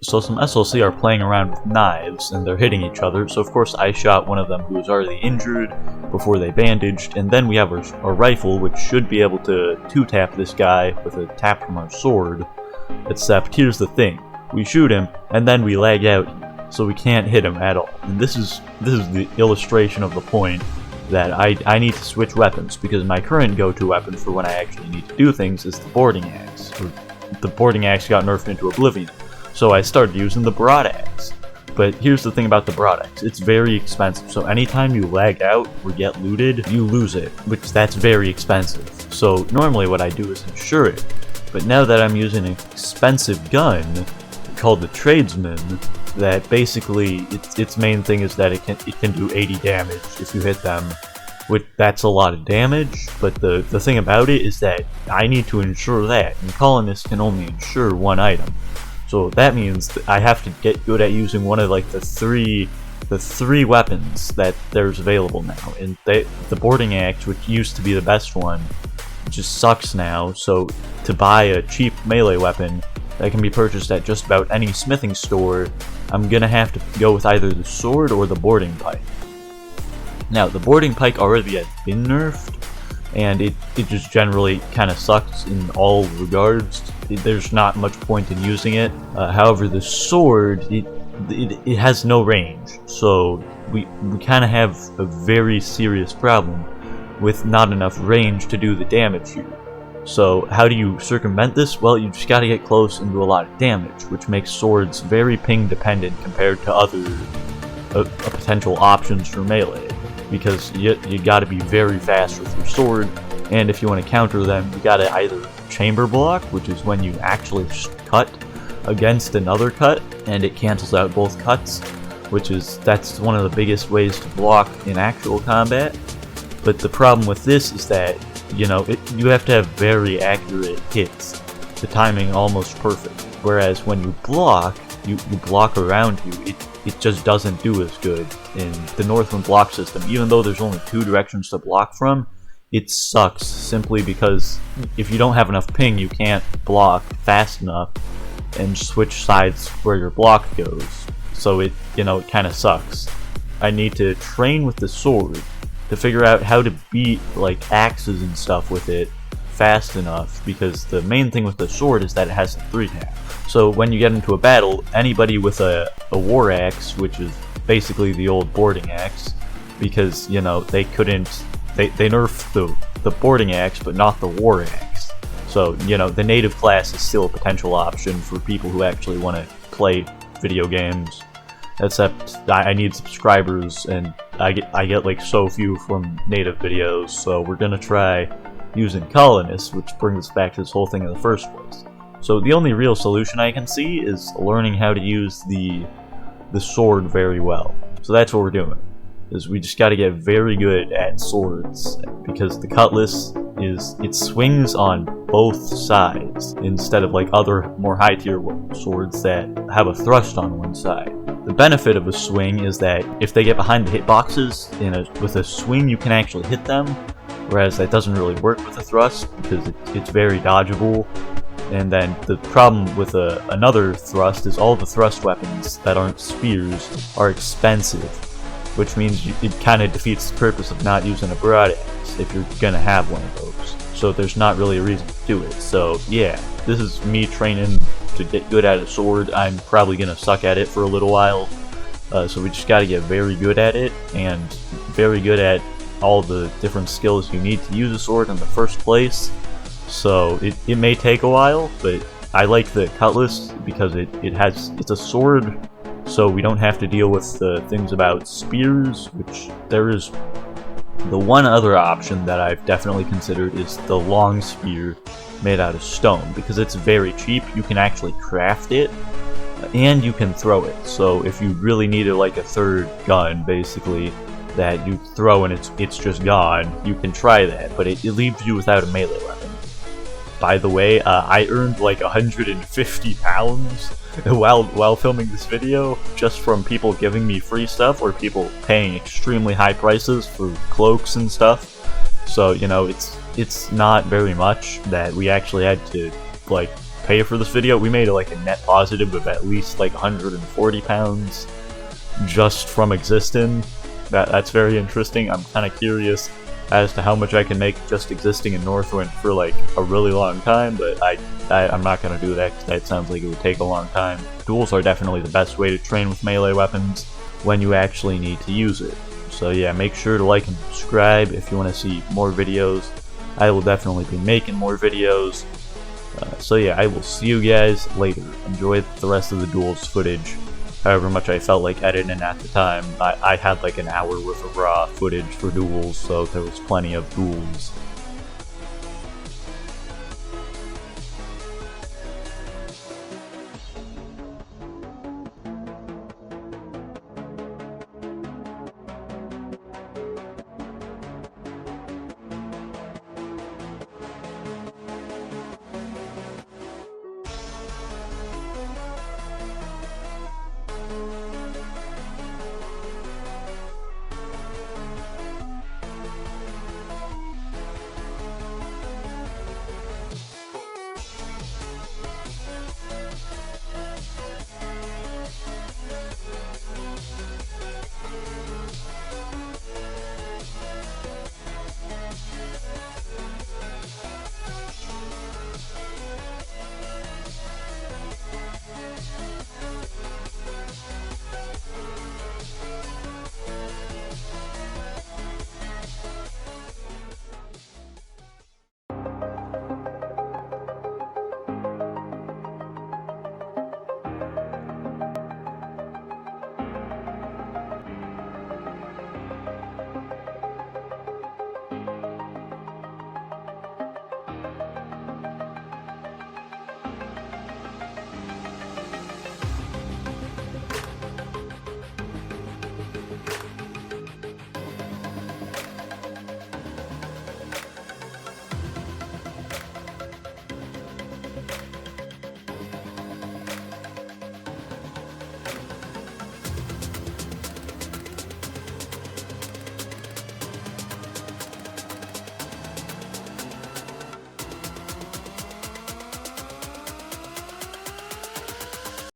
So some SLC are playing around with knives, and they're hitting each other, so of course I shot one of them who was already injured before they bandaged, and then we have our rifle, which should be able to 2-tap this guy with a tap from our sword, except here's the thing, we shoot him, and then we lag out, so we can't hit him at all. And this is the illustration of the point that I need to switch weapons, because my current go-to weapon for when I actually need to do things is the boarding axe. The boarding axe got nerfed into oblivion. So I started using the broadaxe. But here's the thing about the broadaxe, it's very expensive, so anytime you lag out or get looted, you lose it, which that's very expensive. So normally what I do is insure it, but now that I'm using an expensive gun called the Tradesman, that basically its main thing is that it can do 80 damage if you hit them, which that's a lot of damage, but the thing about it is that I need to insure that, and colonists can only insure one item. So that means that I have to get good at using one of like the three weapons that there's available now. And the boarding axe, which used to be the best one, just sucks now. So to buy a cheap melee weapon that can be purchased at just about any smithing store, I'm gonna have to go with either the sword or the boarding pike. Now the boarding pike already has been nerfed, and it just generally kind of sucks in all regards. There's not much point in using it. However, the sword, it has no range, so we kind of have a very serious problem with not enough range to do the damage here. So how do you circumvent this? Well, you just gotta get close and do a lot of damage, which makes swords very ping dependent compared to other potential options for melee. Because you gotta be very fast with your sword, and if you want to counter them, you gotta either chamber block, which is when you actually cut against another cut, and it cancels out both cuts, that's one of the biggest ways to block in actual combat. But the problem with this is that, you know, you have to have very accurate hits, the timing almost perfect, whereas when you block around you, it just doesn't do as good in the Northwind block system. Even though there's only 2 directions to block from, it sucks simply because if you don't have enough ping, you can't block fast enough and switch sides where your block goes. So it kind of sucks. I need to train with the sword to figure out how to beat like axes and stuff with it fast enough, because the main thing with the sword is that it has a 3-tap. So when you get into a battle, anybody with a war axe, which is basically the old boarding axe, because they nerfed the boarding axe but not the war axe. So the native class is still a potential option for people who actually want to play video games. Except I need subscribers, and I get like so few from native videos, so we're gonna try using colonists, which brings us back to this whole thing in the first place. So the only real solution I can see is learning how to use the sword very well. So that's what we're doing, is we just gotta get very good at swords, because the cutlass it swings on both sides, instead of like other more high tier swords that have a thrust on one side. The benefit of a swing is that if they get behind the hitboxes, with a swing you can actually hit them, whereas that doesn't really work with a thrust, because it's very dodgeable. And then the problem with another thrust is all the thrust weapons that aren't spears are expensive, which means it kind of defeats the purpose of not using a broadaxe if you're gonna have one of those. So there's not really a reason to do it. So yeah, this is me training to get good at a sword. I'm probably gonna suck at it for a little while, so we just gotta get very good at it, and very good at all the different skills you need to use a sword in the first place. So it may take a while, but I like the cutlass because it's a sword, so we don't have to deal with the things about spears, which there is. The one other option that I've definitely considered is the long spear made out of stone, because it's very cheap. You can actually craft it, and you can throw it. So if you really needed like a third gun, basically, that you throw and it's just gone, you can try that, but it leaves you without a melee weapon. By the way, I earned like 150 pounds while filming this video, just from people giving me free stuff or people paying extremely high prices for cloaks and stuff. So it's not very much that we actually had to like pay for this video. We made like a net positive of at least like 140 pounds just from existing. That's very interesting. I'm kind of curious as to how much I can make just existing in Northwind for like a really long time, but I'm not going to do that because that sounds like it would take a long time. Duels are definitely the best way to train with melee weapons when you actually need to use it. So yeah, make sure to like and subscribe if you want to see more videos. I will definitely be making more videos. So yeah, I will see you guys later. Enjoy the rest of the duels footage. However much I felt like editing at the time. I had like an hour worth of raw footage for duels, so there was plenty of duels.